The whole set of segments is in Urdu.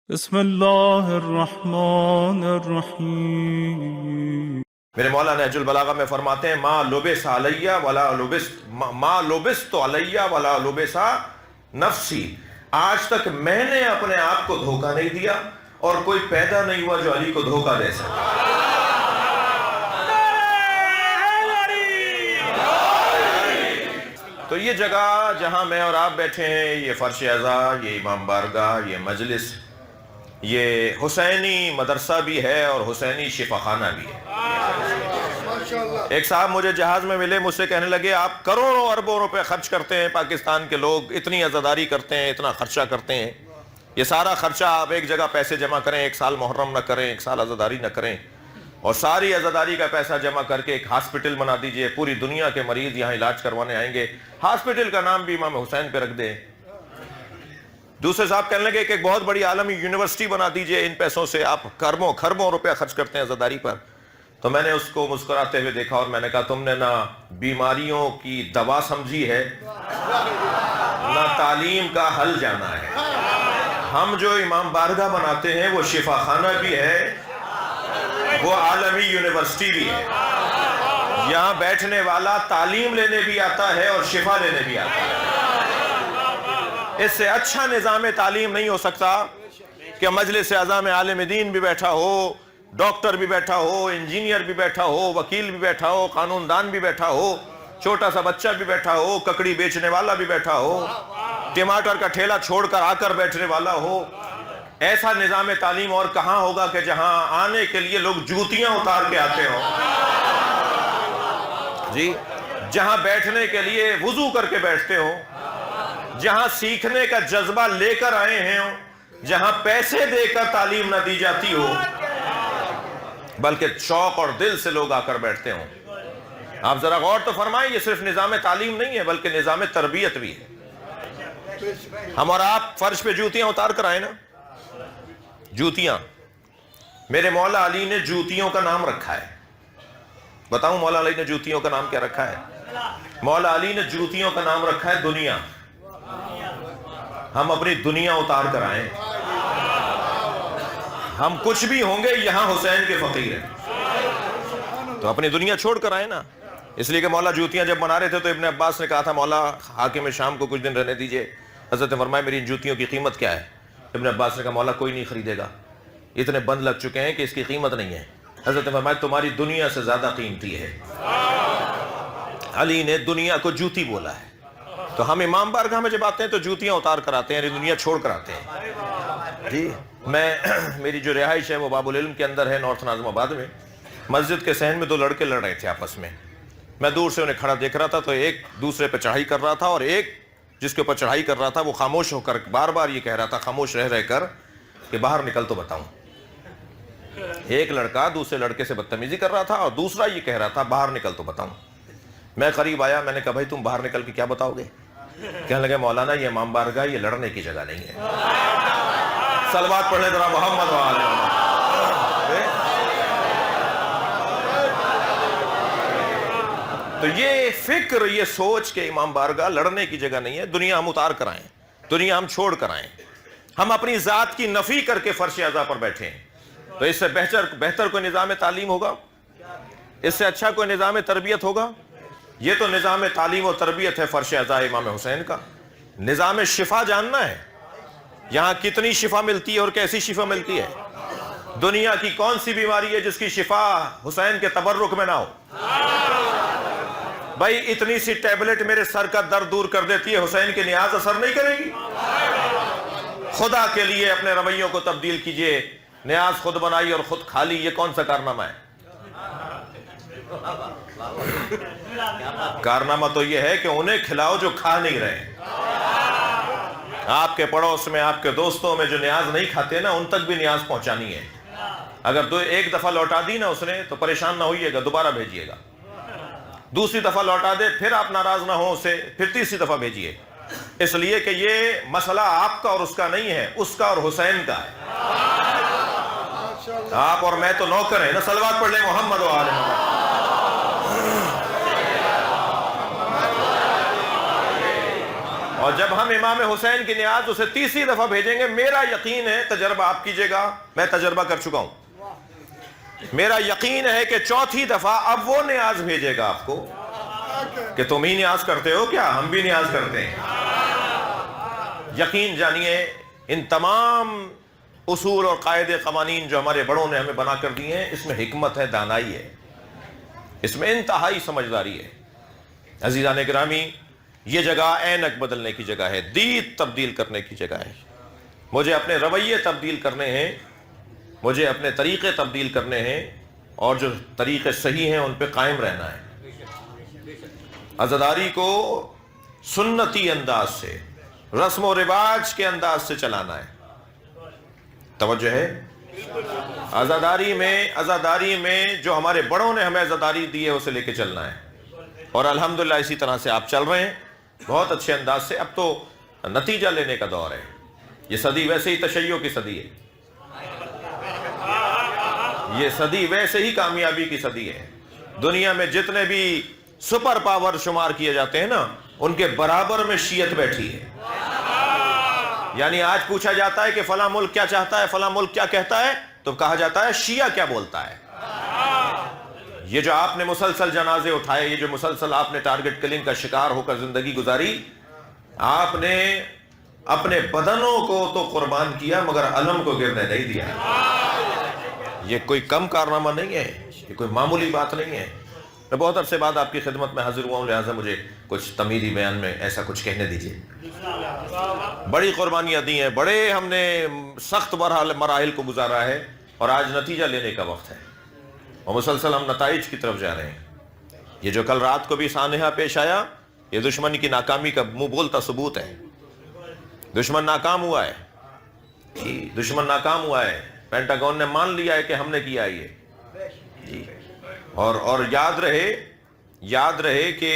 بسم اللہ الرحمن الرحیم۔ میرے مولا نہج البلاغہ میں فرماتے ہیں ما لبس علیہ ولا لبست علیہ ولا لبس نفسی، آج تک میں نے اپنے آپ کو دھوکہ نہیں دیا اور کوئی پیدا نہیں ہوا جو علی کو دھوکہ دے سکتا۔ تو یہ جگہ جہاں میں اور آپ بیٹھے ہیں، یہ فرش عزا، یہ امام بارگاہ، یہ مجلس، یہ حسینی مدرسہ بھی ہے اور حسینی شفا خانہ بھی ہے۔ ایک صاحب مجھے جہاز میں ملے، مجھ سے کہنے لگے آپ کروڑوں اربوں روپے خرچ کرتے ہیں، پاکستان کے لوگ اتنی عزاداری کرتے ہیں، اتنا خرچہ کرتے ہیں، یہ سارا خرچہ آپ ایک جگہ پیسے جمع کریں، ایک سال محرم نہ کریں، ایک سال عزاداری نہ کریں اور ساری عزاداری کا پیسہ جمع کر کے ایک ہاسپٹل بنا دیجئے، پوری دنیا کے مریض یہاں علاج کروانے آئیں گے، ہاسپٹل کا نام بھی امام حسین پہ رکھ دیں۔ دوسرے صاحب کہنے لگے کہ ایک بہت بڑی عالمی یونیورسٹی بنا دیجئے، ان پیسوں سے آپ خربوں روپے خرچ کرتے ہیں عزاداری پر۔ تو میں نے اس کو مسکراتے ہوئے دیکھا اور میں نے کہا تم نے نہ بیماریوں کی دوا سمجھی ہے نہ تعلیم کا حل جانا ہے۔ ہم جو امام بارگاہ بناتے ہیں وہ شفا خانہ بھی ہے، وہ عالمی یونیورسٹی بھی ہے۔ یہاں بیٹھنے والا تعلیم لینے بھی آتا ہے اور شفا لینے بھی آتا ہے۔ اس سے اچھا نظام تعلیم نہیں ہو سکتا کہ مجلس اعظم میں عالم دین بھی بیٹھا ہو، ڈاکٹر بھی بیٹھا ہو، انجینئر بھی بیٹھا ہو، وکیل بھی بیٹھا ہو، قانون دان بھی بیٹھا ہو، چھوٹا سا بچہ بھی بیٹھا ہو، ککڑی بیچنے والا بھی بیٹھا ہو، ٹماٹر کا ٹھیلا چھوڑ کر آ کر بیٹھنے والا ہو۔ ایسا نظام تعلیم اور کہاں ہوگا کہ جہاں آنے کے لیے لوگ جوتیاں اتار کے آتے ہوں، جی، جہاں بیٹھنے کے لیے وضو کر کے بیٹھتے ہوں، جہاں سیکھنے کا جذبہ لے کر آئے ہیں، جہاں پیسے دے کر تعلیم نہ دی جاتی ہو بلکہ شوق اور دل سے لوگ آ کر بیٹھتے ہوں۔ آپ ذرا غور تو فرمائیں، یہ صرف نظام تعلیم نہیں ہے بلکہ نظام تربیت بھی ہے۔ ہم اور آپ فرش پہ جوتیاں اتار کر آئے نا، جوتیاں، میرے مولا علی نے جوتیوں کا نام رکھا ہے۔ بتاؤں مولا علی نے جوتیوں کا نام کیا رکھا ہے؟ مولا علی نے جوتیوں کا نام رکھا ہے دنیا۔ ہم اپنی دنیا اتار کر آئیں، ہم کچھ بھی ہوں گے یہاں حسین کے فقیر ہیں، تو اپنی دنیا چھوڑ کر آئیں نا۔ اس لیے کہ مولا جوتیاں جب بنا رہے تھے تو ابن عباس نے کہا تھا مولا حاکم شام کو کچھ دن رہنے دیجئے۔ حضرت نے فرمایا میری ان جوتیوں کی قیمت کیا ہے؟ ابن عباس نے کہا مولا کوئی نہیں خریدے گا، اتنے بند لگ چکے ہیں کہ اس کی قیمت نہیں ہے۔ حضرت نے فرمایا تمہاری دنیا سے زیادہ قیمتی ہے۔ علی نے دنیا کو جوتی بولا ہے۔ تو ہم امام بارگاہ میں جب آتے ہیں تو جوتیاں اتار کر آتے ہیں، یعنی دنیا چھوڑ کر آتے ہیں۔ جی، میری جو رہائش ہے وہ باب العلم کے اندر ہے، نارتھ ناظم آباد میں۔ مسجد کے صحن میں دو لڑکے لڑ رہے تھے آپس میں، میں دور سے انہیں کھڑا دیکھ رہا تھا، تو ایک دوسرے پہ چڑھائی کر رہا تھا اور ایک جس کے اوپر چڑھائی کر رہا تھا وہ خاموش ہو کر بار بار یہ کہہ رہا تھا خاموش رہ کر کہ باہر نکل تو بتاؤں۔ ایک لڑکا دوسرے لڑکے سے بدتمیزی کر رہا تھا اور دوسرا یہ کہہ رہا تھا باہر نکل تو بتاؤں۔ میں قریب آیا، میں نے کہا بھائی تم باہر نکل کے کیا بتاؤ گے؟ کہنے لگے مولانا یہ امام بارگاہ یہ لڑنے کی جگہ نہیں ہے۔ صلوات پڑھ لیں ذرا محمد و آل محمد۔ تو یہ فکر، یہ سوچ کہ امام بارگاہ لڑنے کی جگہ نہیں ہے، دنیا ہم اتار کر آئیں، دنیا ہم چھوڑ کر آئیں، ہم اپنی ذات کی نفی کر کے فرش عزا پر بیٹھیں، تو اس سے بہتر کوئی نظام تعلیم ہوگا؟ اس سے اچھا کوئی نظام تربیت ہوگا؟ یہ تو نظام تعلیم و تربیت ہے فرش عزا امام حسین کا۔ نظام شفا جاننا ہے، یہاں کتنی شفا ملتی ہے اور کیسی شفا ملتی ہے؟ دنیا کی کون سی بیماری ہے جس کی شفا حسین کے تبرک میں نہ ہو؟ بھائی اتنی سی ٹیبلٹ میرے سر کا درد دور کر دیتی ہے، حسین کی نیاز اثر نہیں کرے گی؟ خدا کے لیے اپنے رویوں کو تبدیل کیجئے، نیاز خود بنائی اور خود کھا لی، یہ کون سا کارنامہ ہے؟ کارنامہ تو یہ ہے کہ انہیں کھلاؤ جو کھا نہیں رہے۔ آپ کے پڑوس میں، آپ کے دوستوں میں جو نیاز نہیں کھاتے نا، ان تک بھی نیاز پہنچانی ہے۔ اگر ایک دفعہ لوٹا دی نا اس نے تو پریشان نہ ہوئیے گا، دوبارہ بھیجیے گا۔ دوسری دفعہ لوٹا دے پھر آپ ناراض نہ ہو اسے، پھر تیسری دفعہ بھیجیے، اس لیے کہ یہ مسئلہ آپ کا اور اس کا نہیں ہے، اس کا اور حسین کا ہے۔ آپ اور میں تو نوکر ہیں نا۔ صلوات پڑھ لیں محمد و آل محمد۔ اور جب ہم امام حسین کی نیاز اسے تیسری دفعہ بھیجیں گے، میرا یقین ہے، تجربہ آپ کیجئے گا، میں تجربہ کر چکا ہوں، میرا یقین ہے کہ چوتھی دفعہ اب وہ نیاز بھیجے گا آپ کو کہ تم ہی نیاز کرتے ہو کیا، ہم بھی نیاز کرتے ہیں۔ یقین جانیے ان تمام اصول اور قاعدے قوانین جو ہمارے بڑوں نے ہمیں بنا کر دیے ہیں، اس میں حکمت ہے، دانائی ہے، اس میں انتہائی سمجھداری ہے۔ عزیزان گرامی، یہ جگہ اینک بدلنے کی جگہ ہے، دید تبدیل کرنے کی جگہ ہے۔ مجھے اپنے رویے تبدیل کرنے ہیں، مجھے اپنے طریقے تبدیل کرنے ہیں، اور جو طریقے صحیح ہیں ان پہ قائم رہنا ہے۔ عزاداری کو سنتی انداز سے، رسم و رواج کے انداز سے چلانا ہے۔ توجہ ہے؟ عزاداری میں جو ہمارے بڑوں نے ہمیں عزاداری دی ہے اسے لے کے چلنا ہے، اور الحمدللہ اسی طرح سے آپ چل رہے ہیں بہت اچھے انداز سے۔ اب تو نتیجہ لینے کا دور ہے، یہ صدی ویسے ہی تشیع کی صدی ہے، یہ صدی ویسے ہی کامیابی کی صدی ہے۔ دنیا میں جتنے بھی سپر پاور شمار کیے جاتے ہیں نا، ان کے برابر میں شیعت بیٹھی ہے۔ یعنی آج پوچھا جاتا ہے کہ فلاں ملک کیا چاہتا ہے، فلاں ملک کیا کہتا ہے، تو کہا جاتا ہے شیعہ کیا بولتا ہے۔ یہ جو آپ نے مسلسل جنازے اٹھائے، یہ جو مسلسل آپ نے ٹارگٹ کلنگ کا شکار ہو کر زندگی گزاری، آپ نے اپنے بدنوں کو تو قربان کیا مگر علم کو گرنے نہیں دیا۔ یہ کوئی کم کارنامہ نہیں ہے، یہ کوئی معمولی بات نہیں ہے۔ میں بہت عرصے بعد آپ کی خدمت میں حاضر ہوا ہوں، لہٰذا مجھے کچھ تمیری بیان میں ایسا کچھ کہنے دیجیے۔ بڑی قربانیاں دی ہیں، بڑے ہم نے سخت مراحل کو گزارا ہے، اور آج نتیجہ لینے کا وقت ہے، اور مسلسل ہم نتائج کی طرف جا رہے ہیں۔ یہ جو کل رات کو بھی سانحہ پیش آیا، یہ دشمن کی ناکامی کا منہ بولتا ثبوت ہے۔ دشمن ناکام ہوا ہے، جی دشمن ناکام ہوا ہے، پینٹاگون نے مان لیا ہے کہ ہم نے کیا یہ، جی۔ اور یاد رہے کہ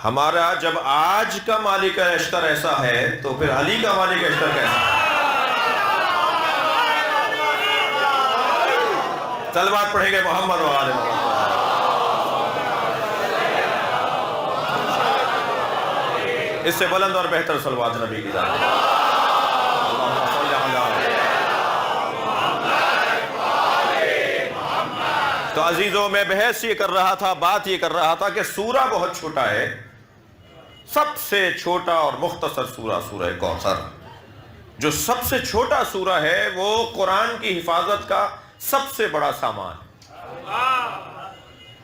ہمارا جب آج کا مالک اشتر ایسا ہے تو پھر علی کا مالک اشتر کیسا ہے؟ صلوات پڑھیں گے محمد و آل محمد۔ اس سے بلند اور بہتر صلوات نبی کی ذات میں۔ تو عزیزوں، میں بحث یہ کر رہا تھا، بات یہ کر رہا تھا کہ سورہ بہت چھوٹا ہے، سب سے چھوٹا اور مختصر سورہ کوثر، جو سب سے چھوٹا سورہ ہے وہ قرآن کی حفاظت کا سب سے بڑا سامان ہے۔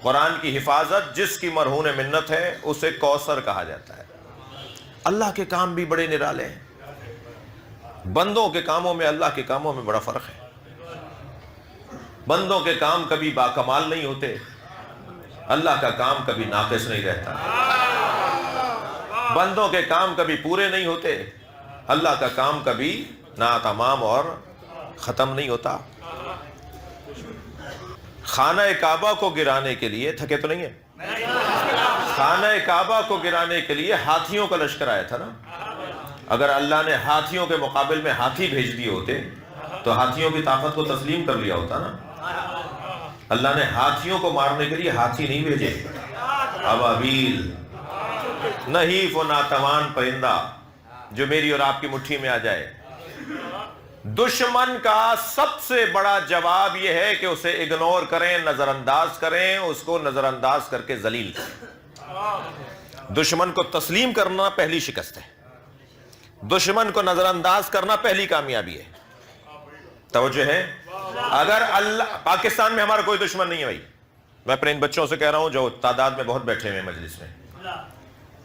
قرآن کی حفاظت جس کی مرہون منت ہے اسے کوثر کہا جاتا ہے۔ اللہ کے کام بھی بڑے نرالے ہیں، بندوں کے کاموں میں اللہ کے کاموں میں بڑا فرق ہے۔ بندوں کے کام کبھی باکمال نہیں ہوتے، اللہ کا کام کبھی ناقص نہیں رہتا۔ بندوں کے کام کبھی پورے نہیں ہوتے، اللہ کا کام کبھی ناتمام اور ختم نہیں ہوتا۔ خانہ کعبہ کو گرانے کے لیے تھکے تو نہیں ہیں؟ خانہ کعبہ کو گرانے کے لیے ہاتھیوں کا لشکر آیا تھا نا۔ اگر اللہ نے ہاتھیوں کے مقابل میں ہاتھی بھیج دیے ہوتے تو ہاتھیوں کی طاقت کو تسلیم کر لیا ہوتا نا۔ اللہ نے ہاتھیوں کو مارنے کے لیے ہاتھی نہیں بھیجے، ابابیل، نحیف و ناتوان پرندہ جو میری اور آپ کی مٹھی میں آ جائے۔ دشمن کا سب سے بڑا جواب یہ ہے کہ اسے اگنور کریں، نظر انداز کریں، اس کو نظر انداز کر کے ذلیل کریں۔ دشمن کو تسلیم کرنا پہلی شکست ہے، دشمن کو نظر انداز کرنا پہلی کامیابی ہے۔ توجہ ہے؟ اگر اللہ، پاکستان میں ہمارا کوئی دشمن نہیں ہے بھائی، میں اپنے ان بچوں سے کہہ رہا ہوں جو تعداد میں بہت بیٹھے ہوئے مجلس میں،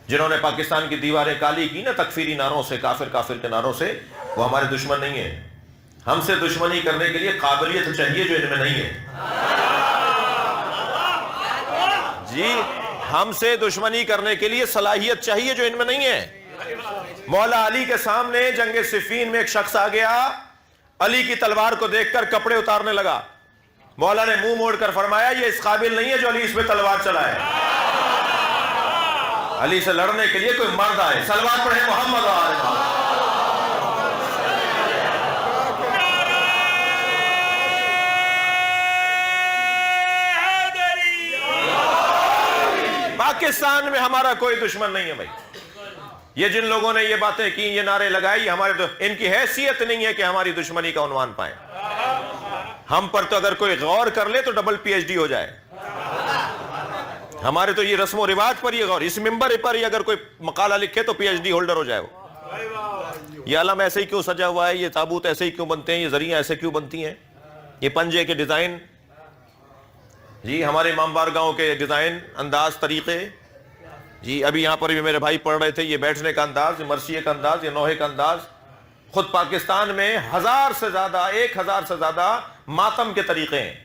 جنہوں نے پاکستان کی دیواریں کالی کی نا تکفیری نعروں سے، کافر کے نعروں سے، وہ ہمارے دشمن نہیں ہیں۔ ہم سے دشمنی کرنے کے لیے قابلیت چاہیے جو ان میں نہیں ہے۔ جی، ہم سے دشمنی کرنے کے لیے صلاحیت چاہیے جو ان میں نہیں ہے۔ مولا علی کے سامنے جنگ صفین میں ایک شخص آ گیا، علی کی تلوار کو دیکھ کر کپڑے اتارنے لگا۔ مولا نے منہ موڑ کر فرمایا یہ اس قابل نہیں ہے جو علی اس پہ تلوار چلائے۔ علی سے لڑنے کے لیے کوئی مرد آئے۔ صلوات پڑھیں محمد و آل محمد۔ پاکستان میں ہمارا کوئی دشمن نہیں ہے بھائی، یہ جن لوگوں نے یہ باتیں کی، یہ نعرے لگائی، ہمارے ان کی حیثیت نہیں ہے کہ ہماری دشمنی کا عنوان پائیں۔ ہم پر تو اگر کوئی غور کر لے تو ڈبل پی ایچ ڈی ہو جائے۔ ہمارے تو یہ رسم و رواج پر یہ غور، اس ممبر پر ہی اگر کوئی مقالہ لکھے تو پی ایچ ڈی ہولڈر ہو جائے وہ۔ یہ علم ایسے ہی کیوں سجا ہوا ہے، یہ تابوت ایسے ہی کیوں بنتے ہیں، یہ ذریعہ ایسے کیوں بنتی ہیں، یہ پنجے کے ڈیزائن، جی ہمارے امام بارگاہوں کے ڈیزائن، انداز، طریقے، جی ابھی یہاں پر بھی میرے بھائی پڑھ رہے تھے، یہ بیٹھنے کا انداز، یہ مرثیے کا انداز، یہ نوحے کا انداز۔ خود پاکستان میں 1000 سے زیادہ، 1000 سے زیادہ ماتم کے طریقے ہیں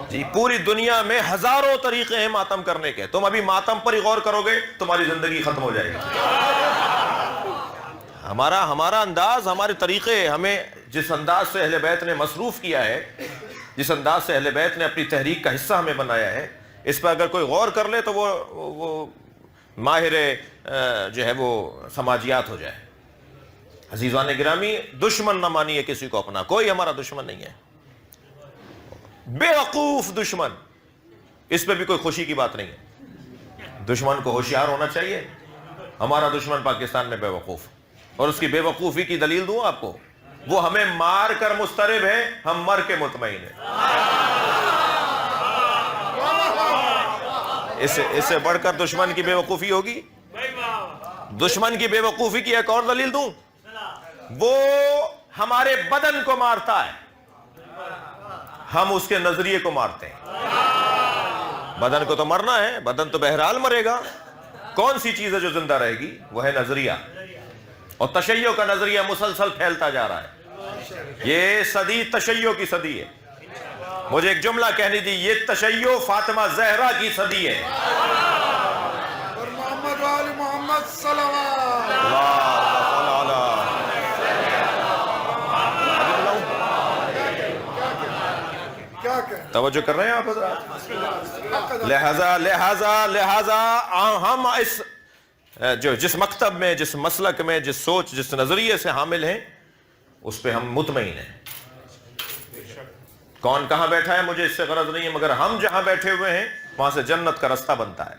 جی، پوری دنیا میں ہزاروں طریقے ہیں ماتم کرنے کے۔ تم ابھی ماتم پر ہی غور کرو گے تمہاری زندگی ختم ہو جائے گی۔ ہمارا انداز، ہمارے طریقے، ہمیں جس انداز سے اہل بیت نے مصروف کیا ہے، جس انداز سے اہل بیت نے اپنی تحریک کا حصہ ہمیں بنایا ہے، اس پر اگر کوئی غور کر لے تو وہ ماہر جو ہے وہ سماجیات ہو جائے۔ عزیزان گرامی، دشمن نہ مانیے کسی کو اپنا، کوئی ہمارا دشمن نہیں ہے، بے وقوف دشمن، اس پہ بھی کوئی خوشی کی بات نہیں ہے۔ دشمن کو ہوشیار ہونا چاہیے۔ ہمارا دشمن پاکستان میں بے وقوف، اور اس کی بے وقوفی کی دلیل دوں آپ کو، وہ ہمیں مار کر مضطرب ہے، ہم مر کے مطمئن ہیں۔ اس سے بڑھ کر دشمن کی بے وقوفی ہوگی؟ دشمن کی بے وقوفی کی ایک اور دلیل دوں، وہ ہمارے بدن کو مارتا ہے، ہم اس کے نظریے کو مارتے ہیں۔ بدن کو تو مرنا ہے، بدن تو بہرحال مرے گا، کون سی چیز ہے جو زندہ رہے گی؟ وہ ہے نظریہ، اور تشیع کا نظریہ مسلسل پھیلتا جا رہا ہے۔ یہ صدی تشیع کی صدی ہے۔ مجھے ایک جملہ کہنی تھی، یہ تشیع فاطمہ زہرا کی صدی ہے۔ اور محمد وآل محمد صلوات۔ توجہ کر رہے ہیں آپ حضرات؟ لہذا ہم جس مکتب میں، جس مسلک میں، جس سوچ، جس نظریے سے حامل ہیں، اس پہ ہم مطمئن ہیں۔ کون کہاں بیٹھا ہے مجھے اس سے غرض نہیں ہے، مگر ہم جہاں بیٹھے ہوئے ہیں وہاں سے جنت کا رستہ بنتا ہے۔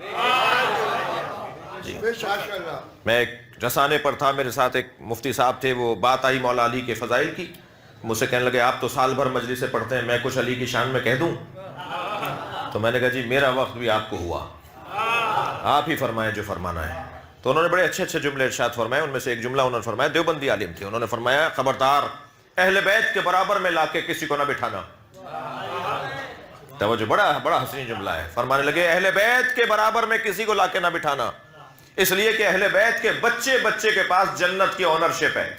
جی میں ایک رسانے پر تھا، میرے ساتھ ایک مفتی صاحب تھے، وہ بات آئی مولا علی کے فضائل کی، مجھ سے کہنے لگے آپ تو سال بھر مجلسیں پڑھتے ہیں، میں کچھ علی کی شان میں کہہ دوں؟ تو میں نے کہا جی میرا وقت بھی آپ کو ہوا، آپ ہی فرمائیں جو فرمانا ہے۔ تو انہوں نے بڑے اچھے اچھے جملے ارشاد فرمائے، ان میں سے ایک جملہ انہوں نے فرمایا، دیوبندی عالم تھے، انہوں نے فرمایا خبردار اہل بیت کے برابر میں لا کے کسی کو نہ بٹھانا۔ توجہ، بڑا حسین جملہ ہے۔ فرمانے لگے اہل بیت کے برابر میں کسی کو لا کے نہ بٹھانا، اس لیے کہ اہل بیت کے بچے کے پاس جنت کی اونرشپ ہے۔